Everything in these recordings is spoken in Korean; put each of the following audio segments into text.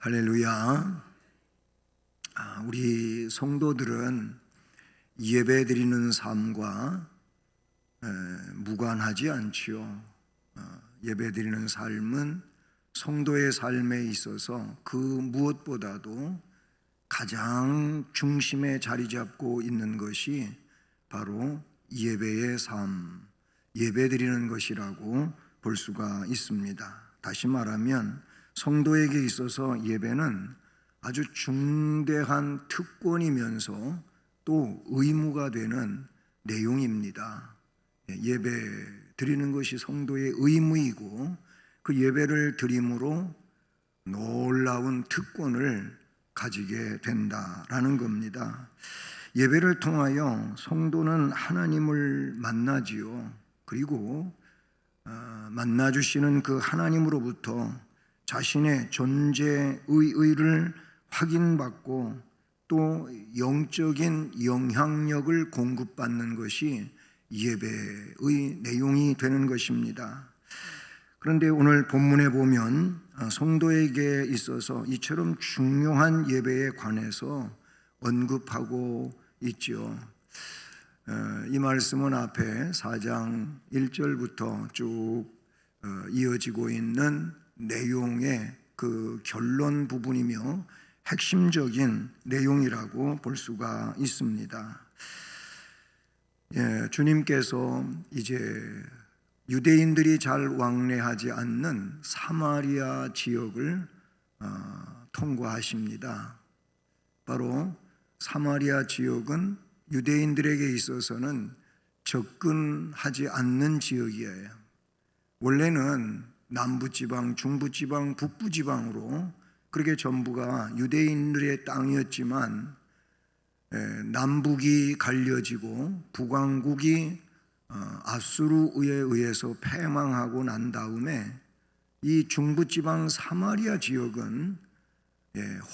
할렐루야. 우리 성도들은 예배 드리는 삶과 무관하지 않지요. 예배 드리는 삶은 성도의 삶에 있어서 그 무엇보다도 가장 중심에 자리 잡고 있는 것이 바로 예배의 삶, 예배 드리는 것이라고 볼 수가 있습니다. 다시 말하면 성도에게 있어서 예배는 아주 중대한 특권이면서 또 의무가 되는 내용입니다. 예배 드리는 것이 성도의 의무이고 그 예배를 드림으로 놀라운 특권을 가지게 된다라는 겁니다. 예배를 통하여 성도는 하나님을 만나지요. 그리고 만나주시는 그 하나님으로부터 자신의 존재의 의를 확인받고 또 영적인 영향력을 공급받는 것이 예배의 내용이 되는 것입니다. 그런데 오늘 본문에 보면 성도에게 있어서 이처럼 중요한 예배에 관해서 언급하고 있죠. 이 말씀은 앞에 4장 1절부터 쭉 이어지고 있는 내용의 그 결론 부분이며 핵심적인 내용이라고 볼 수가 있습니다. 주님께서 이제 유대인들이 잘 왕래하지 않는 사마리아 지역을 통과하십니다. 바로 사마리아 지역은 유대인들에게 있어서는 접근하지 않는 지역이에요. 원래는 남부지방, 중부지방, 북부지방으로 그렇게 전부가 유대인들의 땅이었지만 남북이 갈려지고 북왕국이 아수르에 의해서 패망하고 난 다음에 이 중부지방 사마리아 지역은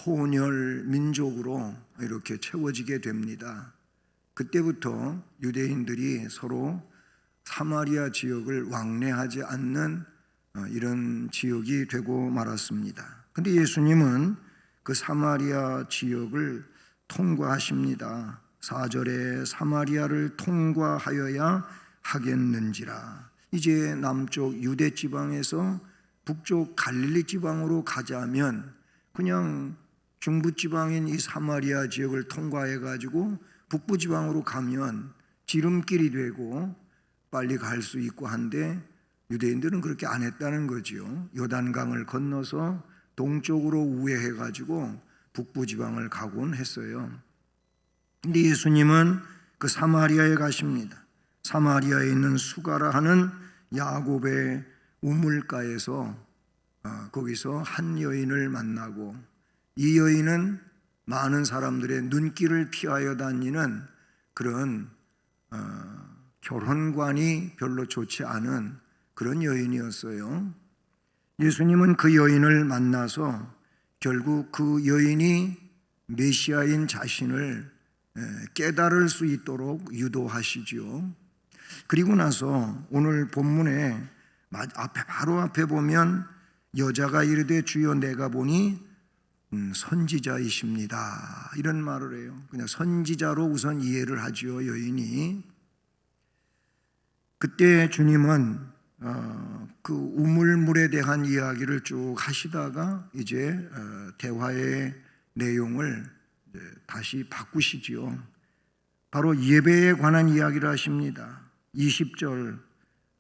혼혈 민족으로 이렇게 채워지게 됩니다. 그때부터 유대인들이 서로 사마리아 지역을 왕래하지 않는 이런 지역이 되고 말았습니다. 근데 예수님은 그 사마리아 지역을 통과하십니다. 4절에 사마리아를 통과하여야 하겠는지라. 이제 남쪽 유대 지방에서 북쪽 갈릴리 지방으로 가자면 그냥 중부 지방인 이 사마리아 지역을 통과해 가지고 북부 지방으로 가면 지름길이 되고 빨리 갈 수 있고 한데 유대인들은 그렇게 안 했다는 거지요. 요단강을 건너서 동쪽으로 우회해 가지고 북부 지방을 가곤 했어요. 근데 예수님은 그 사마리아에 가십니다. 사마리아에 있는 수가라 하는 야곱의 우물가에서 거기서 한 여인을 만나고 이 여인은 많은 사람들의 눈길을 피하여 다니는 그런 결혼관이 별로 좋지 않은 그런 여인이었어요. 예수님은 그 여인을 만나서 결국 그 여인이 메시아인 자신을 깨달을 수 있도록 유도하시지요. 그리고 나서 오늘 본문에 바로 앞에 보면 여자가 이르되 주여 내가 보니 선지자이십니다 이런 말을 해요. 그냥 선지자로 우선 이해를 하지요, 여인이. 그때 주님은 그 우물물에 대한 이야기를 쭉 하시다가 이제 대화의 내용을 다시 바꾸시지요. 바로 예배에 관한 이야기를 하십니다. 20절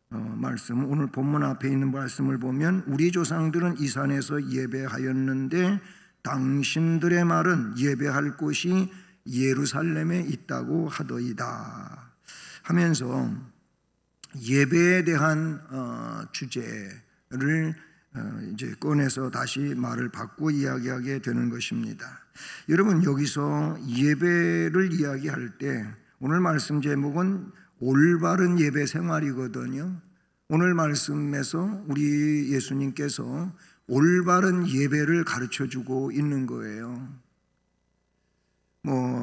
말씀, 오늘 본문 앞에 있는 말씀을 보면 우리 조상들은 이 산에서 예배하였는데 당신들의 말은 예배할 곳이 예루살렘에 있다고 하더이다 하면서 예배에 대한 주제를 이제 꺼내서 다시 말을 바꾸어 이야기하게 되는 것입니다. 여러분, 여기서 예배를 이야기할 때 오늘 말씀 제목은 올바른 예배 생활이거든요. 오늘 말씀에서 우리 예수님께서 올바른 예배를 가르쳐주고 있는 거예요.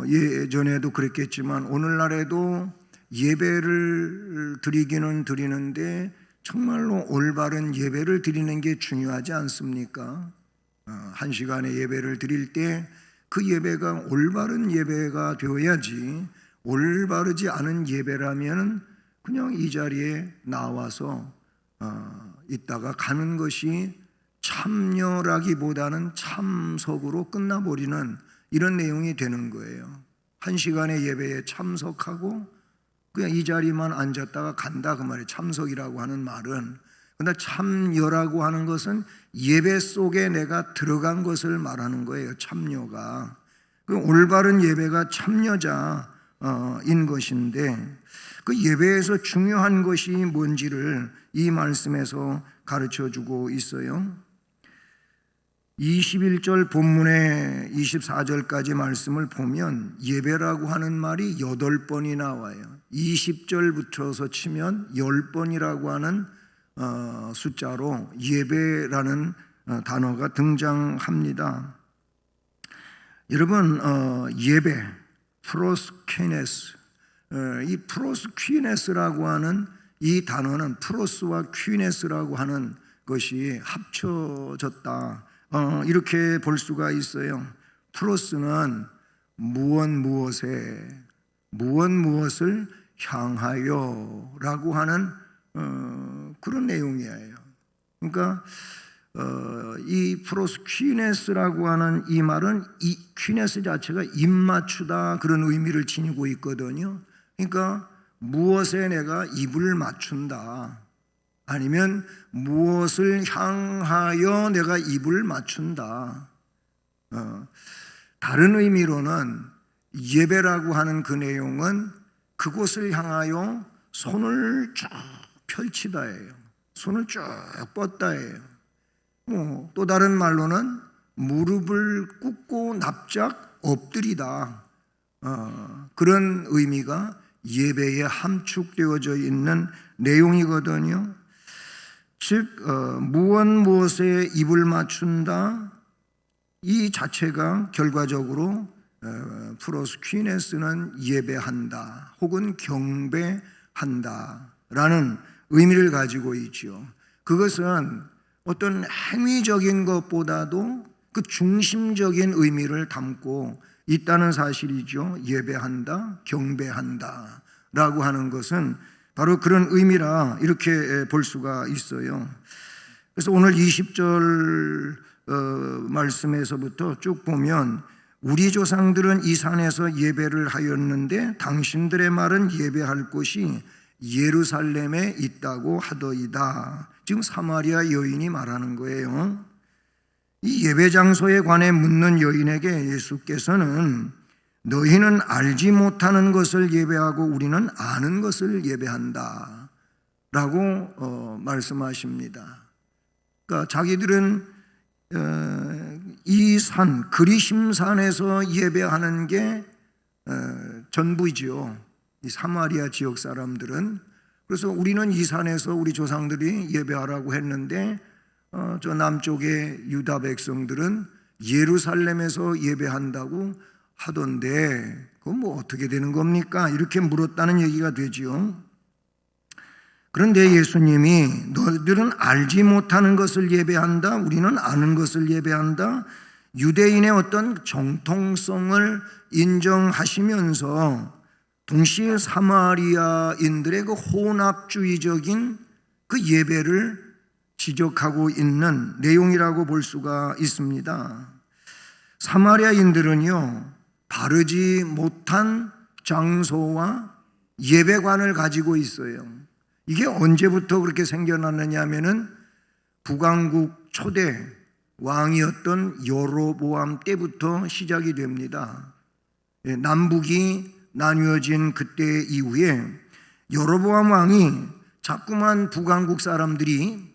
예전에도 그랬겠지만 오늘날에도 예배를 드리기는 드리는데 정말로 올바른 예배를 드리는 게 중요하지 않습니까? 한 시간의 예배를 드릴 때 그 예배가 올바른 예배가 되어야지, 올바르지 않은 예배라면 그냥 이 자리에 나와서 있다가 가는 것이 참여라기보다는 참석으로 끝나버리는 이런 내용이 되는 거예요. 한 시간의 예배에 참석하고 그냥 이 자리만 앉았다가 간다, 그 말이에요. 참석이라고 하는 말은. 그런데 참여라고 하는 것은 예배 속에 내가 들어간 것을 말하는 거예요. 참여가. 그 올바른 예배가 참여자인 것인데, 그 예배에서 중요한 것이 뭔지를 이 말씀에서 가르쳐 주고 있어요. 21절 본문의 24절까지 말씀을 보면 예배라고 하는 말이 8번이 나와요. 20절부터서 치면 10번이라고 하는 숫자로 예배라는 단어가 등장합니다. 여러분, 예배, 프로스퀴네스, 이 프로스퀴네스라고 하는 이 단어는 프로스와 퀴네스라고 하는 것이 합쳐졌다, 이렇게 볼 수가 있어요. 프로스는 무엇을 향하여 라고 하는 그런 내용이에요. 그러니까 이 프로스퀴네스라고 하는 이 말은, 이 퀴네스 자체가 입맞추다 그런 의미를 지니고 있거든요. 그러니까 무엇에 내가 입을 맞춘다, 아니면 무엇을 향하여 내가 입을 맞춘다. 다른 의미로는 예배라고 하는 그 내용은 그곳을 향하여 손을 쭉 펼치다예요. 손을 쭉 뻗다예요. 또 다른 말로는 무릎을 꿇고 납작 엎드리다, 그런 의미가 예배에 함축되어져 있는 내용이거든요. 즉 무엇에 입을 맞춘다, 이 자체가 결과적으로 프로스퀴네스는 예배한다 혹은 경배한다라는 의미를 가지고 있죠. 그것은 어떤 행위적인 것보다도 그 중심적인 의미를 담고 있다는 사실이죠. 예배한다, 경배한다 라고 하는 것은 바로 그런 의미라 이렇게 볼 수가 있어요. 그래서 오늘 20절 말씀에서부터 쭉 보면, 우리 조상들은 이 산에서 예배를 하였는데 당신들의 말은 예배할 곳이 예루살렘에 있다고 하더이다. 지금 사마리아 여인이 말하는 거예요. 이 예배 장소에 관해 묻는 여인에게 예수께서는 너희는 알지 못하는 것을 예배하고 우리는 아는 것을 예배한다 라고 말씀하십니다. 그러니까 자기들은 이 산, 그리심산에서 예배하는 게 전부이지요. 이 사마리아 지역 사람들은. 그래서 우리는 이 산에서 우리 조상들이 예배하라고 했는데 저 남쪽의 유다 백성들은 예루살렘에서 예배한다고 하던데 그건 뭐 어떻게 되는 겁니까? 이렇게 물었다는 얘기가 되지요. 그런데 예수님이 너희들은 알지 못하는 것을 예배한다, 우리는 아는 것을 예배한다, 유대인의 어떤 정통성을 인정하시면서 동시에 사마리아인들의 그 혼합주의적인 그 예배를 지적하고 있는 내용이라고 볼 수가 있습니다. 사마리아인들은요, 바르지 못한 장소와 예배관을 가지고 있어요. 이게 언제부터 그렇게 생겨났느냐 하면은 북왕국 초대 왕이었던 여로보암 때부터 시작이 됩니다. 남북이 나뉘어진 그때 이후에 여로보암 왕이 자꾸만 북왕국 사람들이,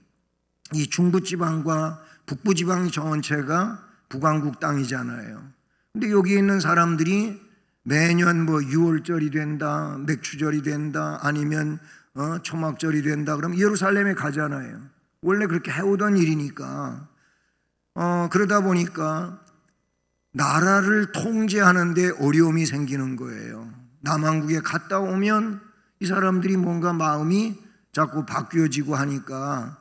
이 중부지방과 북부지방 전체가 북왕국 땅이잖아요. 근데 여기 있는 사람들이 매년 뭐 6월절이 된다, 맥추절이 된다, 아니면 초막절이 된다 그러면 예루살렘에 가잖아요. 원래 그렇게 해오던 일이니까. 그러다 보니까 나라를 통제하는 데 어려움이 생기는 거예요. 남왕국에 갔다 오면 이 사람들이 뭔가 마음이 자꾸 바뀌어지고 하니까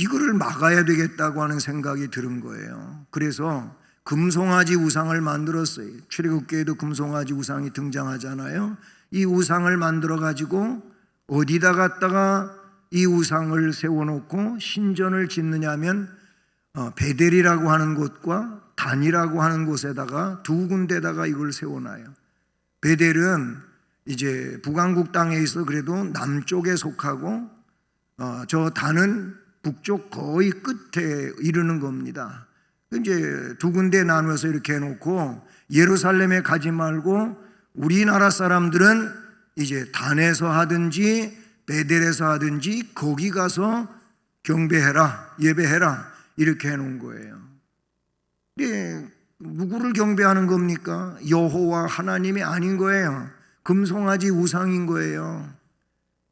이거를 막아야 되겠다고 하는 생각이 들은 거예요. 그래서 금송아지 우상을 만들었어요. 출애굽기에도 금송아지 우상이 등장하잖아요. 이 우상을 만들어 가지고 어디다 갖다가 이 우상을 세워놓고 신전을 짓느냐면 베델이라고 하는 곳과 단이라고 하는 곳에다가 두 군데다가 이걸 세워놔요. 베델은 이제 북왕국 땅에 있어 그래도 남쪽에 속하고 저 단은 북쪽 거의 끝에 이르는 겁니다. 이제 두 군데 나누어서 이렇게 해놓고 예루살렘에 가지 말고 우리나라 사람들은 이제 단에서 하든지 베델에서 하든지 거기 가서 경배해라, 예배해라 이렇게 해놓은 거예요. 근데 누구를 경배하는 겁니까? 여호와 하나님이 아닌 거예요. 금송아지 우상인 거예요.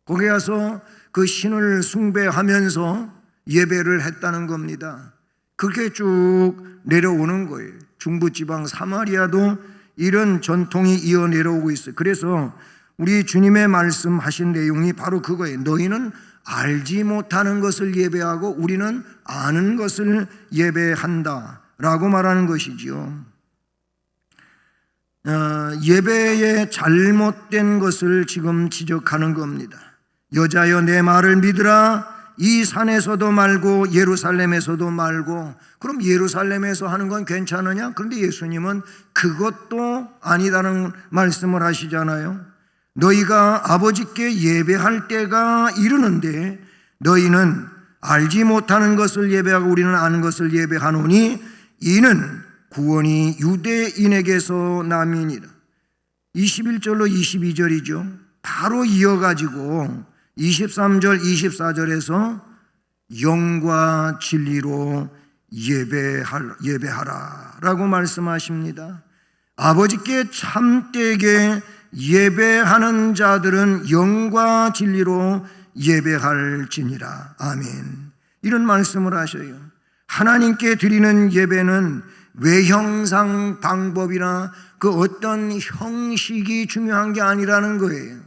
거기 가서 그 신을 숭배하면서 예배를 했다는 겁니다. 그렇게 쭉 내려오는 거예요. 중부지방 사마리아도 이런 전통이 이어 내려오고 있어요. 그래서 우리 주님의 말씀하신 내용이 바로 그거예요. 너희는 알지 못하는 것을 예배하고 우리는 아는 것을 예배한다 라고 말하는 것이지요. 예배의 잘못된 것을 지금 지적하는 겁니다. 여자여 내 말을 믿으라. 이 산에서도 말고 예루살렘에서도 말고. 그럼 예루살렘에서 하는 건 괜찮으냐? 그런데 예수님은 그것도 아니다는 말씀을 하시잖아요. 너희가 아버지께 예배할 때가 이르는데 너희는 알지 못하는 것을 예배하고 우리는 아는 것을 예배하노니 이는 구원이 유대인에게서 남이니라. 21절로 22절이죠. 바로 이어가지고 23절 24절에서 영과 진리로 예배하라 라고 말씀하십니다. 아버지께 참되게 예배하는 자들은 영과 진리로 예배할지니라. 아멘. 이런 말씀을 하셔요. 하나님께 드리는 예배는 외형상 방법이나 그 어떤 형식이 중요한 게 아니라는 거예요.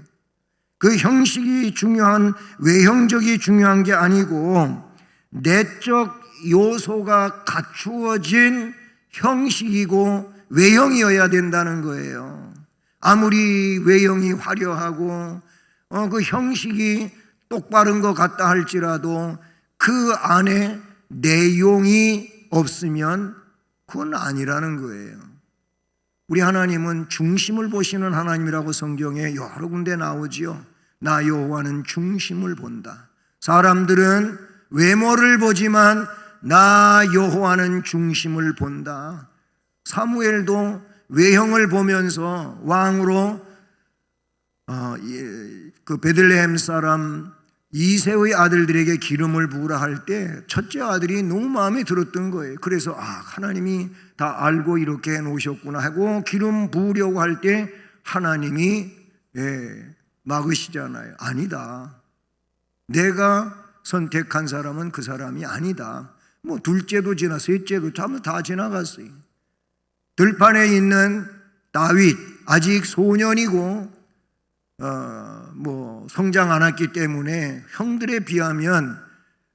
그 형식이 중요한, 외형적이 중요한 게 아니고 내적 요소가 갖추어진 형식이고 외형이어야 된다는 거예요. 아무리 외형이 화려하고 그 형식이 똑바른 것 같다 할지라도 그 안에 내용이 없으면 그건 아니라는 거예요. 우리 하나님은 중심을 보시는 하나님이라고 성경에 여러 군데 나오지요. 나 여호와는 중심을 본다. 사람들은 외모를 보지만 나 여호와는 중심을 본다. 사무엘도 외형을 보면서 왕으로 그 베들레헴 사람 이새의 아들들에게 기름을 부으라 할 때 첫째 아들이 너무 마음에 들었던 거예요. 그래서 하나님이 다 알고 이렇게 해놓으셨구나 하고 기름 부으려고 할 때 하나님이 막으시잖아요. 아니다. 내가 선택한 사람은 그 사람이 아니다. 뭐 둘째도 지나 셋째도 다 지나갔어요. 들판에 있는 다윗 아직 소년이고 성장 안 했기 때문에 형들에 비하면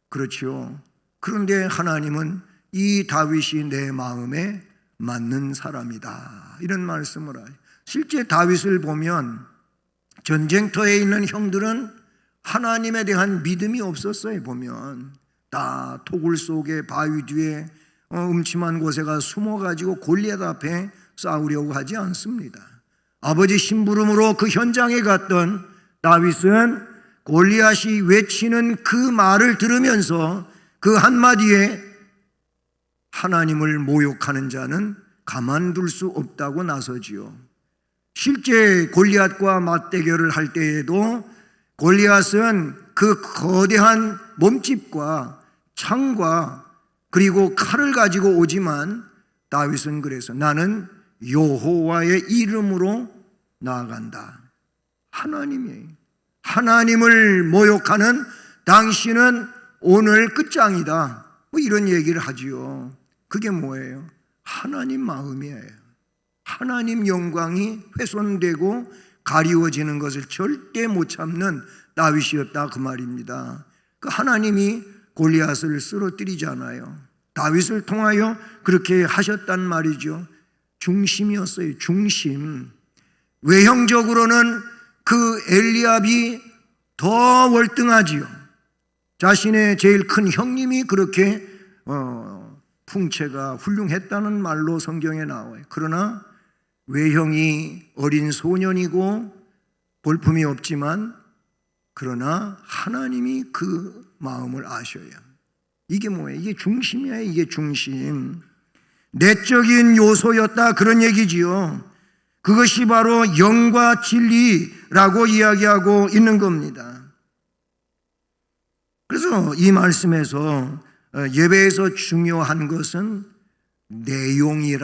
그렇죠. 그런데 하나님은 이 다윗이 내 마음에 맞는 사람이다 이런 말씀을 해요. 실제 다윗을 보면 전쟁터에 있는 형들은 하나님에 대한 믿음이 없었어요. 보면 다 토굴 속에 바위 뒤에 음침한 곳에 가 숨어가지고 골리앗 앞에 싸우려고 하지 않습니다. 아버지 심부름으로 그 현장에 갔던 다윗은 골리앗이 외치는 그 말을 들으면서 그 한마디에 하나님을 모욕하는 자는 가만둘 수 없다고 나서지요. 실제 골리앗과 맞대결을 할 때에도 골리앗은 그 거대한 몸집과 창과 그리고 칼을 가지고 오지만 다윗은 그래서 나는 여호와의 이름으로 나아간다. 하나님이에요. 하나님을 모욕하는 당신은 오늘 끝장이다. 뭐 이런 얘기를 하지요. 그게 뭐예요? 하나님 마음이에요. 하나님 영광이 훼손되고 가리워지는 것을 절대 못 참는 다윗이었다 그 말입니다. 그 하나님이 골리앗을 쓰러뜨리잖아요. 다윗을 통하여 그렇게 하셨단 말이죠. 중심이었어요. 중심. 외형적으로는 그 엘리압이 더 월등하지요. 자신의 제일 큰 형님이 그렇게 풍채가 훌륭했다는 말로 성경에 나와요. 그러나 외형이 어린 소년이고 볼품이 없지만 그러나 하나님이 그 마음을 아셔요. 이게 뭐예요? 이게 중심이에요. 이게 중심. 내적인 요소였다 그런 얘기지요. 그것이 바로 영과 진리라고 이야기하고 있는 겁니다. 그래서 이 말씀에서 예배에서 중요한 것은 내용이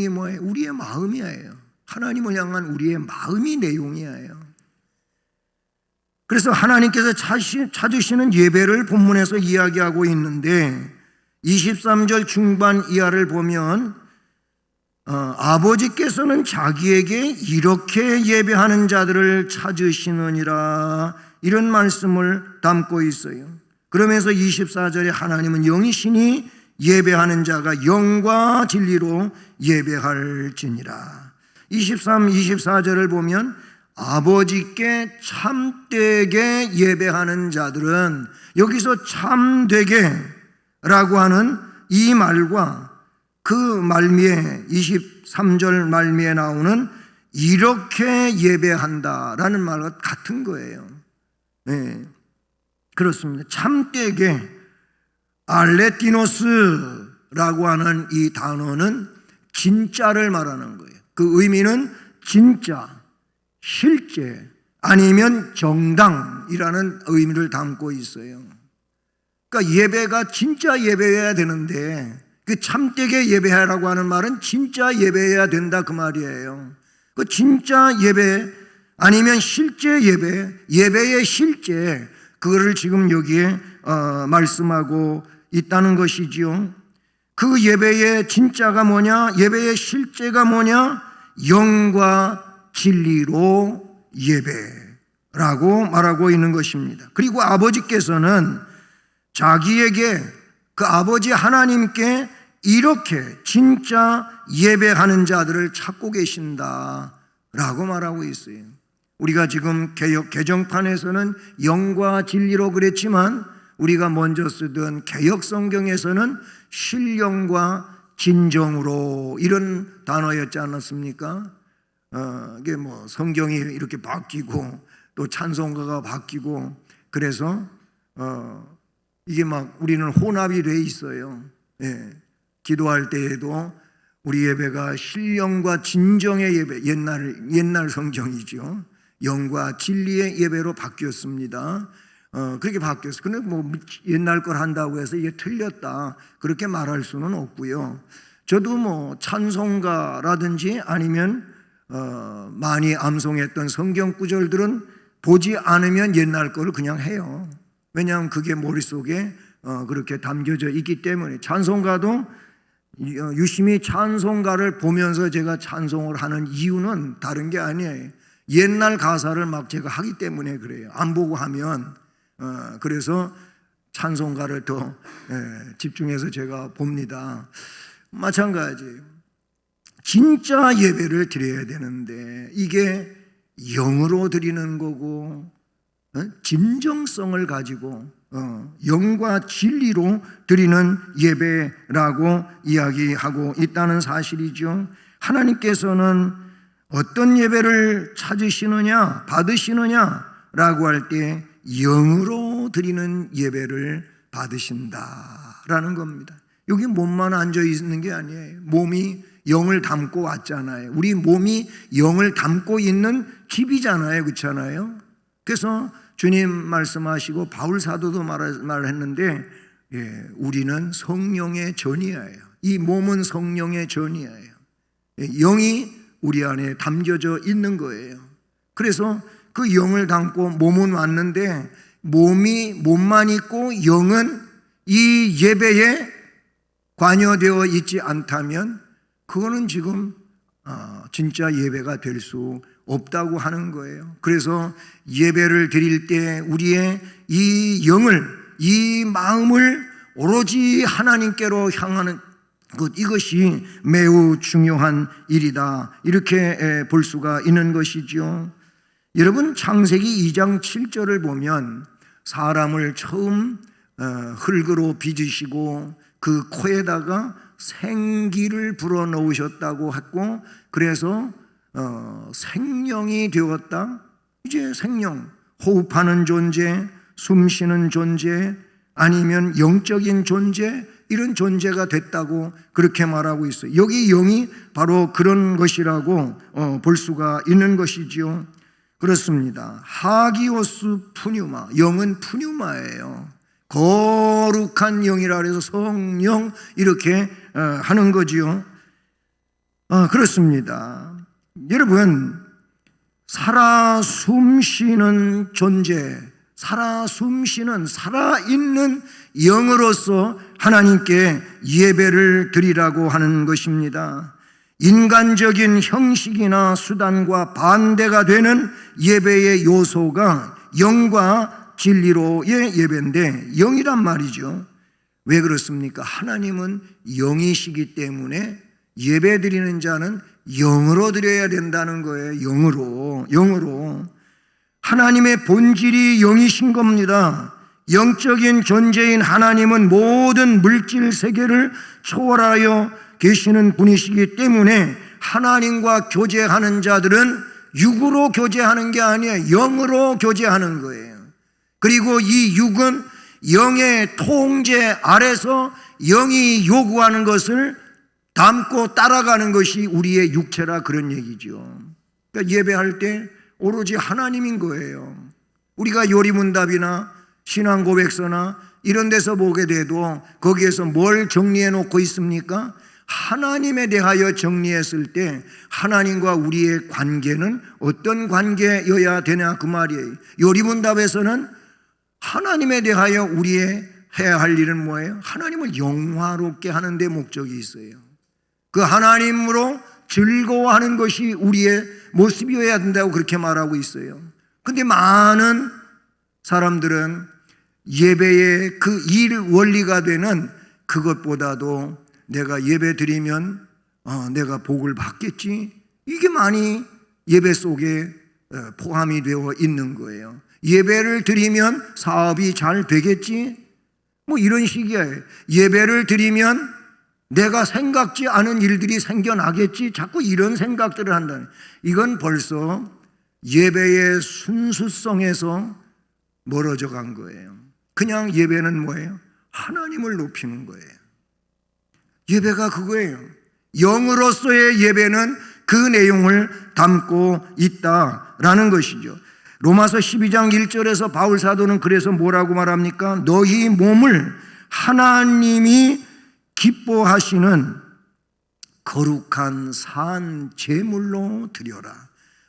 뭐예요? 우리의 마음이에요. 하나님을 향한 우리의 마음이 내용이에요. 그래서 하나님께서 찾으시는 예배를 본문에서 이야기하고 있는데 23절 중반 이하를 보면 아버지께서는 자기에게 이렇게 예배하는 자들을 찾으시느니라 이런 말씀을 담고 있어요. 그러면서 24절에 하나님은 영이시니 예배하는 자가 영과 진리로 예배할지니라. 23, 24절을 보면 아버지께 참되게 예배하는 자들은 여기서 참되게 라고 하는 이 말과 그 말미에 23절 말미에 나오는 이렇게 예배한다라는 말과 같은 거예요. 네, 그렇습니다. 참되게 알레티노스라고 하는 이 단어는 진짜를 말하는 거예요. 그 의미는 진짜, 실제 아니면 정당이라는 의미를 담고 있어요. 그러니까 예배가 진짜 예배해야 되는데 그 참되게 예배하라고 하는 말은 진짜 예배해야 된다 그 말이에요. 그 진짜 예배 아니면 실제 예배의 실제 그거를 지금 여기에 말씀하고 있다는 것이지요. 그 예배의 진짜가 뭐냐? 예배의 실제가 뭐냐? 영과 진리로 예배라고 말하고 있는 것입니다. 그리고 아버지께서는 자기에게 그 아버지 하나님께 이렇게 진짜 예배하는 자들을 찾고 계신다라고 말하고 있어요. 우리가 지금 개정판에서는 영과 진리로 그랬지만 우리가 먼저 쓰던 개역 성경에서는 신령과 진정으로 이런 단어였지 않았습니까? 이게 뭐 성경이 이렇게 바뀌고 또 찬송가가 바뀌고 그래서 이게 막 우리는 혼합이 돼 있어요. 예. 기도할 때에도 우리 예배가 신령과 진정의 예배, 옛날 성경이죠. 영과 진리의 예배로 바뀌었습니다. 그렇게 바뀌었어요. 근데 뭐 옛날 걸 한다고 해서 이게 틀렸다 그렇게 말할 수는 없고요. 저도 뭐 찬송가라든지 아니면 많이 암송했던 성경 구절들은 보지 않으면 옛날 거를 그냥 해요. 왜냐하면 그게 머릿속에 그렇게 담겨져 있기 때문에. 찬송가도 유심히 찬송가를 보면서 제가 찬송을 하는 이유는 다른 게 아니에요. 옛날 가사를 막 제가 하기 때문에 그래요. 안 보고 하면 그래서 찬송가를 더 집중해서 제가 봅니다. 마찬가지예요. 진짜 예배를 드려야 되는데 이게 영으로 드리는 거고 진정성을 가지고 영과 진리로 드리는 예배라고 이야기하고 있다는 사실이죠. 하나님께서는 어떤 예배를 찾으시느냐 받으시느냐라고 할 때 영으로 드리는 예배를 받으신다라는 겁니다. 여기 몸만 앉아 있는 게 아니에요. 몸이 영을 담고 왔잖아요. 우리 몸이 영을 담고 있는 집이잖아요. 그렇잖아요. 그래서 주님 말씀하시고 바울 사도도 말했는데 우리는 성령의 전이에요. 이 몸은 성령의 전이에요. 영이 우리 안에 담겨져 있는 거예요. 그래서 그 영을 담고 몸은 왔는데 몸만 있고 영은 이 예배에 관여되어 있지 않다면 그거는 지금 진짜 예배가 될 수 없다고 하는 거예요. 그래서 예배를 드릴 때 우리의 이 영을, 이 마음을 오로지 하나님께로 향하는 것, 이것이 매우 중요한 일이다, 이렇게 볼 수가 있는 것이죠. 여러분, 창세기 2장 7절을 보면 사람을 처음 흙으로 빚으시고 그 코에다가 생기를 불어넣으셨다고 했고, 그래서 생명이 되었다. 이제 생명, 호흡하는 존재, 숨쉬는 존재, 아니면 영적인 존재, 이런 존재가 됐다고 그렇게 말하고 있어요. 여기 영이 바로 그런 것이라고 볼 수가 있는 것이지요. 그렇습니다. 하기오스 푸뉴마, 영은 푸뉴마예요. 거룩한 영이라 그래서 성령, 이렇게 하는 거지요. 그렇습니다. 여러분, 살아 숨쉬는 존재, 살아 숨쉬는 살아있는 영으로서 하나님께 예배를 드리라고 하는 것입니다. 인간적인 형식이나 수단과 반대가 되는 예배의 요소가 영과 진리로의 예배인데, 영이란 말이죠. 왜 그렇습니까? 하나님은 영이시기 때문에 예배 드리는 자는 영으로 드려야 된다는 거예요. 영으로. 하나님의 본질이 영이신 겁니다. 영적인 존재인 하나님은 모든 물질 세계를 초월하여 계시는 분이시기 때문에 하나님과 교제하는 자들은 육으로 교제하는 게 아니에요. 영으로 교제하는 거예요. 그리고 이 육은 영의 통제 아래서 영이 요구하는 것을 담고 따라가는 것이 우리의 육체라, 그런 얘기죠. 그러니까 예배할 때 오로지 하나님인 거예요. 우리가 요리문답이나 신앙고백서나 이런 데서 보게 돼도 거기에서 뭘 정리해 놓고 있습니까? 하나님에 대하여 정리했을 때 하나님과 우리의 관계는 어떤 관계여야 되냐, 그 말이에요. 요리문답에서는 하나님에 대하여 우리의 해야 할 일은 뭐예요? 하나님을 영화롭게 하는 데 목적이 있어요. 그 하나님으로 즐거워하는 것이 우리의 모습이어야 된다고 그렇게 말하고 있어요. 근데 많은 사람들은 예배의 그 일 원리가 되는 그것보다도 내가 예배 드리면 내가 복을 받겠지, 이게 많이 예배 속에 포함이 되어 있는 거예요. 예배를 드리면 사업이 잘 되겠지, 뭐 이런 식이에요. 예배를 드리면 내가 생각지 않은 일들이 생겨나겠지, 자꾸 이런 생각들을 한다는, 이건 벌써 예배의 순수성에서 멀어져 간 거예요. 그냥 예배는 뭐예요? 하나님을 높이는 거예요. 예배가 그거예요. 영으로서의 예배는 그 내용을 담고 있다라는 것이죠. 로마서 12장 1절에서 바울 사도는 그래서 뭐라고 말합니까? 너희 몸을 하나님이 기뻐하시는 거룩한 산 제물로 드려라.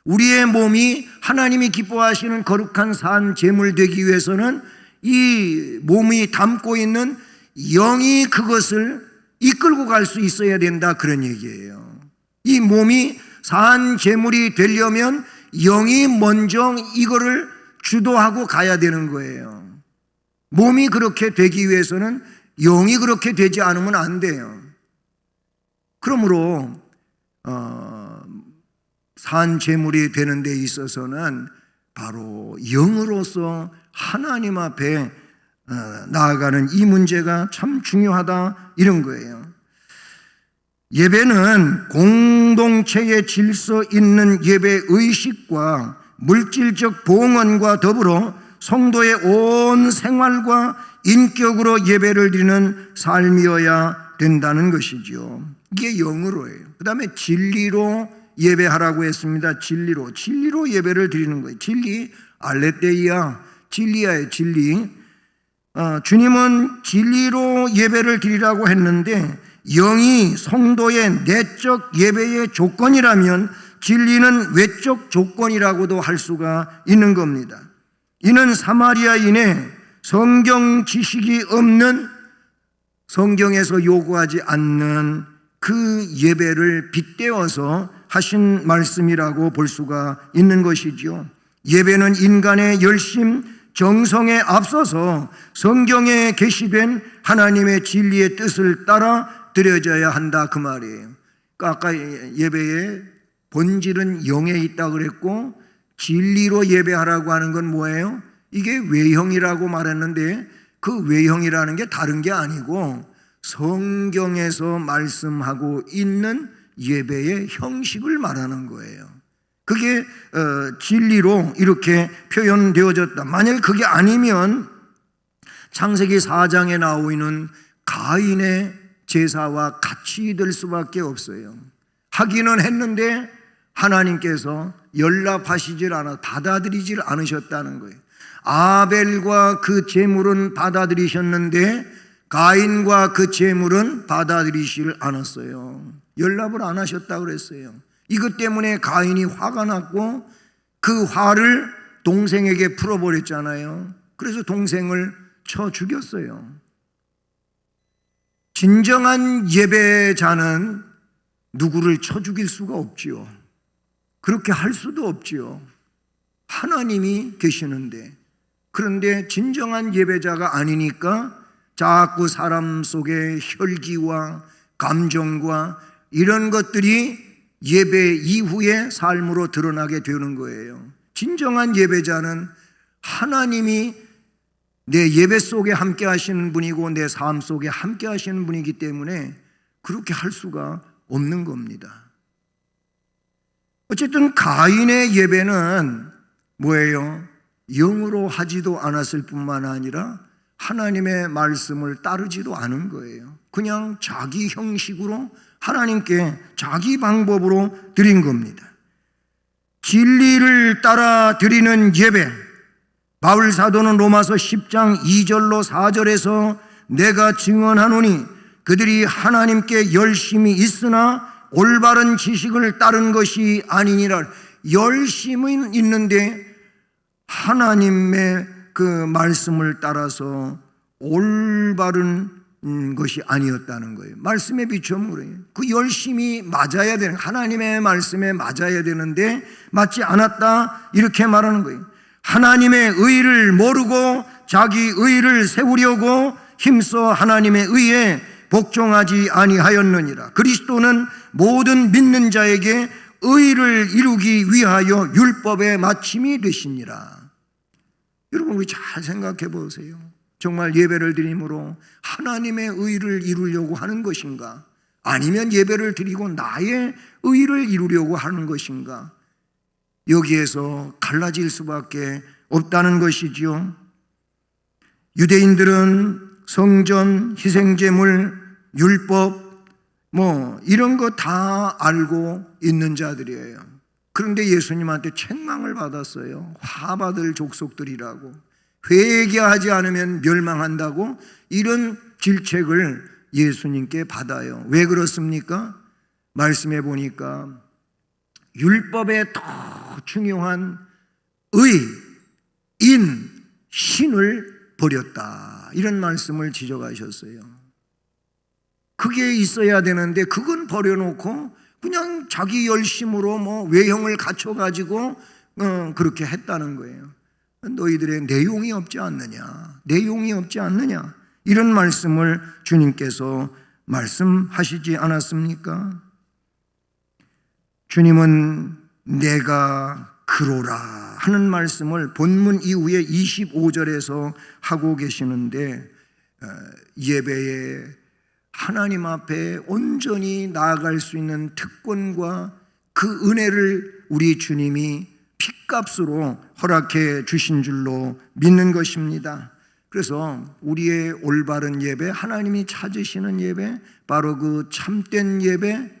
우리의 몸이 하나님이 기뻐하시는 거룩한 산 제물 되기 위해서는 이 몸이 담고 있는 영이 그것을 이끌고 갈 수 있어야 된다, 그런 얘기예요. 이 몸이 산 제물이 되려면 영이 먼저 이거를 주도하고 가야 되는 거예요. 몸이 그렇게 되기 위해서는 영이 그렇게 되지 않으면 안 돼요. 그러므로 산 제물이 되는 데 있어서는 바로 영으로서 하나님 앞에 나아가는 이 문제가 참 중요하다, 이런 거예요. 예배는 공동체의 질서 있는 예배 의식과 물질적 봉헌과 더불어 성도의 온 생활과 인격으로 예배를 드리는 삶이어야 된다는 것이죠. 이게 영으로예요. 그 다음에 진리로 예배하라고 했습니다. 진리로 예배를 드리는 거예요. 진리, 알레테이아, 진리야의 진리. 주님은 진리로 예배를 드리라고 했는데, 영이 성도의 내적 예배의 조건이라면 진리는 외적 조건이라고도 할 수가 있는 겁니다. 이는 사마리아인의 성경 지식이 없는, 성경에서 요구하지 않는 그 예배를 빗대어서 하신 말씀이라고 볼 수가 있는 것이지요. 예배는 인간의 열심, 정성에 앞서서 성경에 계시된 하나님의 진리의 뜻을 따라 드려져야 한다 그 말이에요. 그러니까 아까 예배의 본질은 영에 있다 그랬고 진리로 예배하라고 하는 건 뭐예요? 이게 외형이라고 말했는데 그 외형이라는 게 다른 게 아니고 성경에서 말씀하고 있는 예배의 형식을 말하는 거예요. 그게 진리로 이렇게 표현되어졌다. 만약 그게 아니면 창세기 4장에 나오고 있는 가인의 제사와 같이 될 수밖에 없어요. 하기는 했는데 하나님께서 연락하시질 않아 받아들이질 않으셨다는 거예요. 아벨과 그 제물은 받아들이셨는데 가인과 그 제물은 받아들이질 않았어요. 연락을 안 하셨다 그랬어요. 이것 때문에 가인이 화가 났고 그 화를 동생에게 풀어버렸잖아요. 그래서 동생을 쳐 죽였어요. 진정한 예배자는 누구를 쳐 죽일 수가 없지요. 그렇게 할 수도 없지요. 하나님이 계시는데. 그런데 진정한 예배자가 아니니까 자꾸 사람 속의 혈기와 감정과 이런 것들이 예배 이후의 삶으로 드러나게 되는 거예요. 진정한 예배자는 하나님이 내 예배 속에 함께 하시는 분이고 내 삶 속에 함께 하시는 분이기 때문에 그렇게 할 수가 없는 겁니다. 어쨌든 가인의 예배는 뭐예요? 영으로 하지도 않았을 뿐만 아니라 하나님의 말씀을 따르지도 않은 거예요. 그냥 자기 형식으로 하나님께 자기 방법으로 드린 겁니다. 진리를 따라 드리는 예배, 바울 사도는 로마서 10장 2절로 4절에서 내가 증언하노니 그들이 하나님께 열심이 있으나 올바른 지식을 따른 것이 아니니라. 열심은 있는데 하나님의 그 말씀을 따라서 올바른 것이 아니었다는 거예요. 말씀에 비추면 그래요. 그 열심히 맞아야 되는, 하나님의 말씀에 맞아야 되는데 맞지 않았다 이렇게 말하는 거예요. 하나님의 의를 모르고 자기 의를 세우려고 힘써 하나님의 의에 복종하지 아니하였느니라. 그리스도는 모든 믿는 자에게 의를 이루기 위하여 율법의 마침이 되시니라. 여러분 우리 잘 생각해 보세요. 정말 예배를 드림으로 하나님의 의를 이루려고 하는 것인가? 아니면 예배를 드리고 나의 의를 이루려고 하는 것인가? 여기에서 갈라질 수밖에 없다는 것이지요. 유대인들은 성전, 희생제물, 율법 이런 거 다 알고 있는 자들이에요. 그런데 예수님한테 책망을 받았어요. 화받을 족속들이라고. 회개하지 않으면 멸망한다고 이런 질책을 예수님께 받아요. 왜 그렇습니까? 말씀해 보니까 율법에 더 중요한 의, 인, 신을 버렸다. 이런 말씀을 지적하셨어요. 그게 있어야 되는데 그건 버려놓고 그냥 자기 열심으로 외형을 갖춰가지고 그렇게 했다는 거예요. 너희들의 내용이 없지 않느냐, 내용이 없지 않느냐, 이런 말씀을 주님께서 말씀하시지 않았습니까? 주님은 내가 그로라 하는 말씀을 본문 이후에 25절에서 하고 계시는데 예배에 하나님 앞에 온전히 나아갈 수 있는 특권과 그 은혜를 우리 주님이 핏값으로 허락해 주신 줄로 믿는 것입니다. 그래서 우리의 올바른 예배, 하나님이 찾으시는 예배, 바로 그 참된 예배,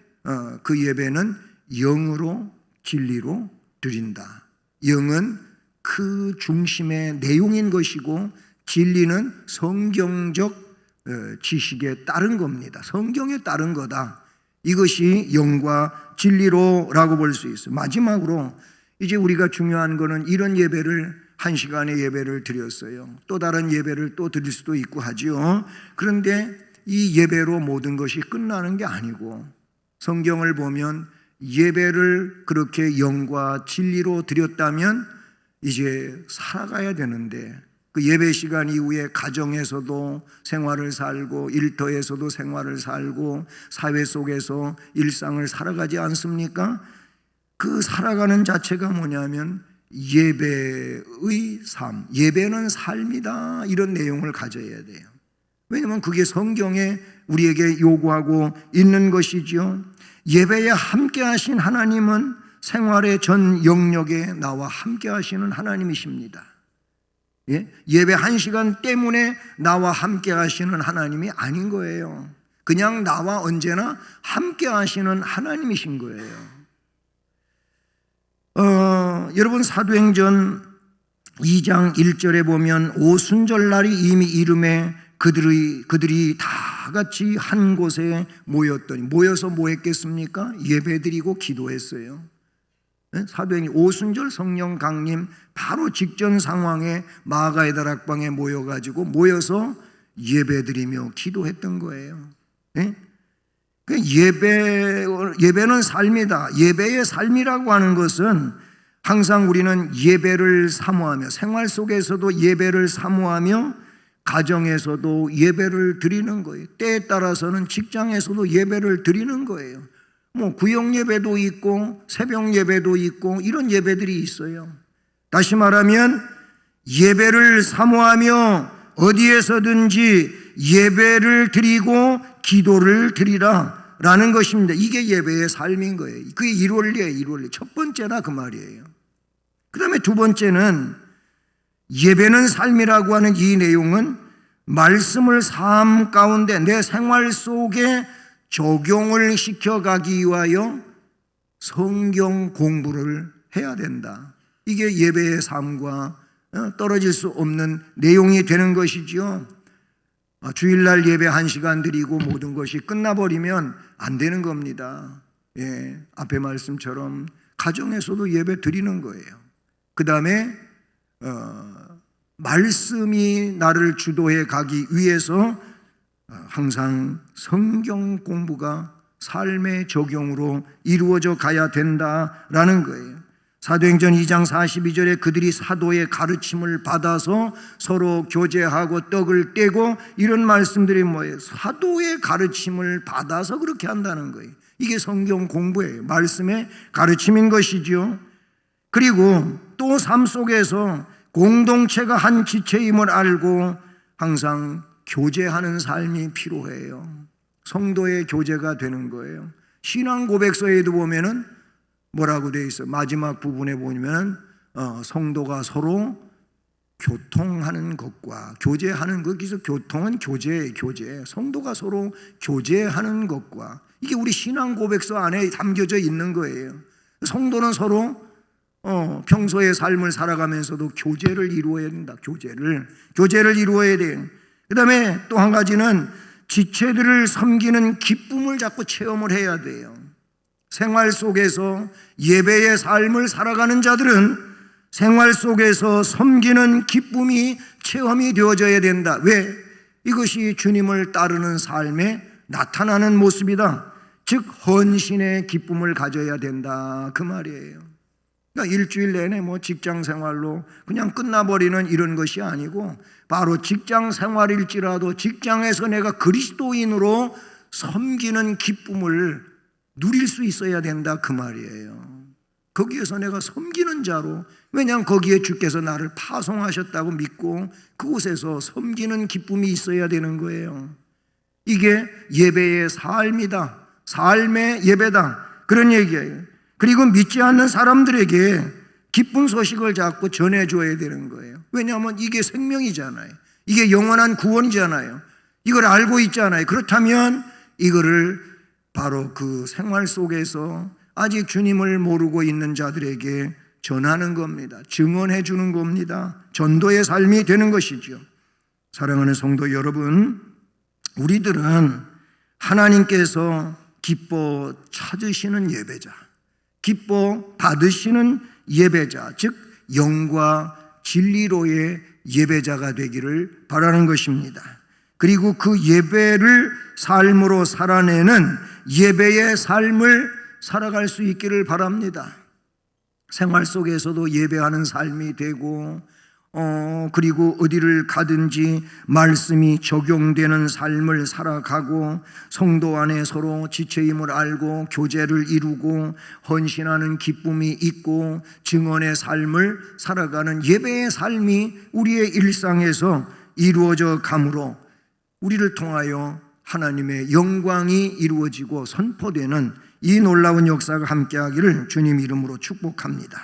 그 예배는 영으로 진리로 드린다. 영은 그 중심의 내용인 것이고 진리는 성경적 지식에 따른 겁니다. 성경에 따른 거다. 이것이 영과 진리로라고 볼 수 있어요. 마지막으로 이제 우리가 중요한 거는 이런 예배를 1시간의 예배를 드렸어요. 또 다른 예배를 또 드릴 수도 있고 하지요. 그런데 이 예배로 모든 것이 끝나는 게 아니고 성경을 보면 예배를 그렇게 영과 진리로 드렸다면 이제 살아가야 되는데, 그 예배 시간 이후에 가정에서도 생활을 살고 일터에서도 생활을 살고 사회 속에서 일상을 살아가지 않습니까? 그 살아가는 자체가 뭐냐면 예배의 삶, 예배는 삶이다, 이런 내용을 가져야 돼요. 왜냐하면 그게 성경에 우리에게 요구하고 있는 것이죠. 예배에 함께 하신 하나님은 생활의 전 영역에 나와 함께 하시는 하나님이십니다. 예배 1시간 때문에 나와 함께 하시는 하나님이 아닌 거예요. 그냥 나와 언제나 함께 하시는 하나님이신 거예요. 여러분, 사도행전 2장 1절에 보면 오순절날이 이미 이름에 그들이 다 같이 한 곳에 모였더니, 모여서 뭐 했겠습니까? 예배드리고 기도했어요. 사도행전 오순절 성령 강림 바로 직전 상황에 마가의 다락방에 모여서 예배드리며 기도했던 거예요. 예배는 삶이다. 예배의 삶이라고 하는 것은 항상 우리는 예배를 사모하며, 생활 속에서도 예배를 사모하며, 가정에서도 예배를 드리는 거예요. 때에 따라서는 직장에서도 예배를 드리는 거예요. 구역 예배도 있고 새벽 예배도 있고 이런 예배들이 있어요. 다시 말하면 예배를 사모하며 어디에서든지 예배를 드리고 기도를 드리라 라는 것입니다. 이게 예배의 삶인 거예요. 그게 1원리예요. 1원리. 첫 번째나 그 말이에요. 그 다음에 두 번째는, 예배는 삶이라고 하는 이 내용은 말씀을 삶 가운데 내 생활 속에 적용을 시켜가기 위하여 성경 공부를 해야 된다. 이게 예배의 삶과 떨어질 수 없는 내용이 되는 것이죠. 주일날 예배 1시간 드리고 모든 것이 끝나버리면 안 되는 겁니다. 앞에 말씀처럼 가정에서도 예배 드리는 거예요. 그 다음에 말씀이 나를 주도해 가기 위해서 항상 성경 공부가 삶의 적용으로 이루어져 가야 된다라는 거예요. 사도행전 2장 42절에 그들이 사도의 가르침을 받아서 서로 교제하고 떡을 떼고, 이런 말씀들이 뭐예요? 사도의 가르침을 받아서 그렇게 한다는 거예요. 이게 성경 공부예요. 말씀의 가르침인 것이죠. 그리고 또 삶 속에서 공동체가 한 지체임을 알고 항상 교제하는 삶이 필요해요. 성도의 교제가 되는 거예요. 신앙 고백서에도 보면은 뭐라고 되어 있어요? 마지막 부분에 보면 성도가 서로 교통하는 것과 교제하는 것. 그래서 교통은 교제예요. 교제. 성도가 서로 교제하는 것과, 이게 우리 신앙 고백서 안에 담겨져 있는 거예요. 성도는 서로 평소의 삶을 살아가면서도 교제를 이루어야 된다. 교제를 이루어야 돼요. 그 다음에 또 한 가지는 지체들을 섬기는 기쁨을 자꾸 체험을 해야 돼요. 생활 속에서 예배의 삶을 살아가는 자들은 생활 속에서 섬기는 기쁨이 체험이 되어져야 된다. 왜? 이것이 주님을 따르는 삶에 나타나는 모습이다. 즉 헌신의 기쁨을 가져야 된다, 그 말이에요. 그러니까 일주일 내내 직장 생활로 그냥 끝나버리는 이런 것이 아니고, 바로 직장 생활일지라도 직장에서 내가 그리스도인으로 섬기는 기쁨을 누릴 수 있어야 된다, 그 말이에요. 거기에서 내가 섬기는 자로, 왜냐하면 거기에 주께서 나를 파송하셨다고 믿고 그곳에서 섬기는 기쁨이 있어야 되는 거예요. 이게 예배의 삶이다. 삶의 예배다. 그런 얘기예요. 그리고 믿지 않는 사람들에게 기쁜 소식을 자꾸 전해줘야 되는 거예요. 왜냐하면 이게 생명이잖아요. 이게 영원한 구원이잖아요. 이걸 알고 있잖아요. 그렇다면 이거를 바로 그 생활 속에서 아직 주님을 모르고 있는 자들에게 전하는 겁니다. 증언해 주는 겁니다. 전도의 삶이 되는 것이죠. 사랑하는 성도 여러분, 우리들은 하나님께서 기뻐 찾으시는 예배자, 기뻐 받으시는 예배자, 즉 영과 진리로의 예배자가 되기를 바라는 것입니다. 그리고 그 예배를 삶으로 살아내는 예배의 삶을 살아갈 수 있기를 바랍니다. 생활 속에서도 예배하는 삶이 되고 그리고 어디를 가든지 말씀이 적용되는 삶을 살아가고 성도 안에 서로 지체임을 알고 교제를 이루고 헌신하는 기쁨이 있고 증언의 삶을 살아가는 예배의 삶이 우리의 일상에서 이루어져 가므로 우리를 통하여 하나님의 영광이 이루어지고 선포되는 이 놀라운 역사가 함께하기를 주님 이름으로 축복합니다.